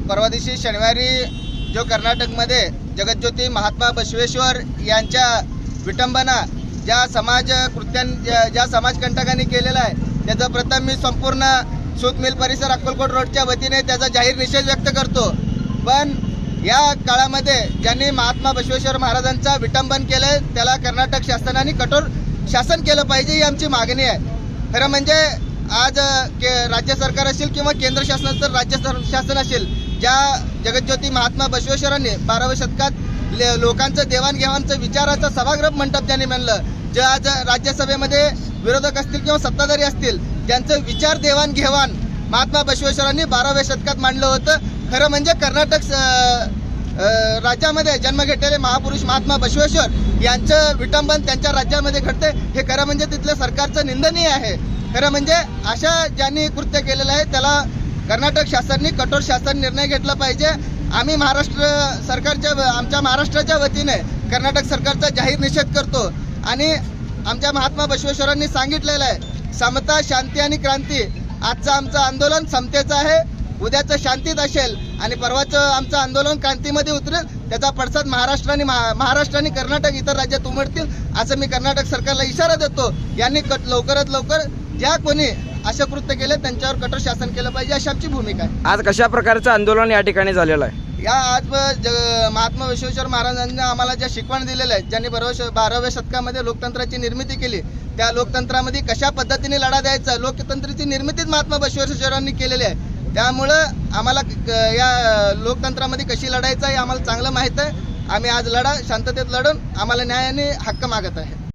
परवा दिवशी शनिवारी जो कर्नाटकमध्ये जगज्योती महात्मा बसवेश्वर यांच्या विटंबना ज्या ज्या समाजकंटकांनी केलेला आहे त्याचा प्रथम मी संपूर्ण सूत मिल परिसर अक्कलकोट रोडच्या वतीने त्याचा जाहीर निषेध व्यक्त करतो। पण या काळामध्ये ज्यांनी महात्मा बसवेश्वर महाराजांचा विटंबन केलंय त्याला कर्नाटक शासनाने कठोर शासन केलं पाहिजे ही आमची मागणी आहे। खरं म्हणजे आज राज्य सरकार असेल किंवा केंद्र शासन तर राज्य शासन असेल, ज्या जगज्योती महात्मा बसवेश्वरांनी 12व्या शतकात लोकांचं देवाणघेवाणचं विचाराचं सभागृह मंडप ज्यांनी म्हणलं, जे आज राज्यसभेमध्ये विरोधक असतील किंवा सत्ताधारी असतील ज्यांचं विचार देवाणघेवाण महात्मा बसवेश्वरांनी 12व्या शतकात मांडलं होतं। खरं म्हणजे कर्नाटक राज्यामध्ये जन्म घेतलेले महापुरुष महात्मा बसवेश्वर यांचं विटंबन त्यांच्या राज्यामध्ये घडते हे खरं म्हणजे तिथल्या सरकारचं निंदनीय आहे। खरं म्हणजे अशा ज्यांनी कृत्य केलेलं आहे त्याला कर्नाटक शासनाने कठोर शासन निर्णय घेतला पाहिजे। आम्ही महाराष्ट्र सरकारच्या आमच्या महाराष्ट्राच्या वतीने कर्नाटक सरकारचा जाहीर निषेध करतो आणि आमच्या महात्मा बसवेश्वरांनी सांगितलेलं आहे समता शांती आणि क्रांती। आजचं आमचं आंदोलन समतेचं आहे, उद्याचं शांतीत असेल आणि परवाचं आमचं आंदोलन क्रांतीमध्ये उतरेल। त्याचा पडसाद महाराष्ट्र आणि कर्नाटक इतर राज्यात उमटतील असं मी कर्नाटक सरकारला इशारा देतो। यांनी लवकरात लवकर ज्या कोणी अशा कृत्य केले त्यांच्यावर कठोर शासन केलं पाहिजे अशी आमची भूमिका आहे। आज कशा प्रकारचं आंदोलन या ठिकाणी झालेलं आहे? आज महात्मा बसवेश्वर महाराजांनी आम्हाला ज्या शिकवण दिलेल्या आहेत, ज्यांनी 12व्या शतकामध्ये लोकतंत्राची निर्मिती केली, त्या लोकतंत्रामध्ये कशा पद्धतीने लढा द्यायचा लोकतंत्राची निर्मितीच महात्मा बसवेश्वरांनी केलेली आहे। त्यामुळं आम्हाला या लोकतंत्रामध्ये कशी लढायचं हे आम्हाला चांगलं माहीत आहे। आम्ही आज शांततेत लढून आम्हाला न्यायाने हक्क मागत आहे।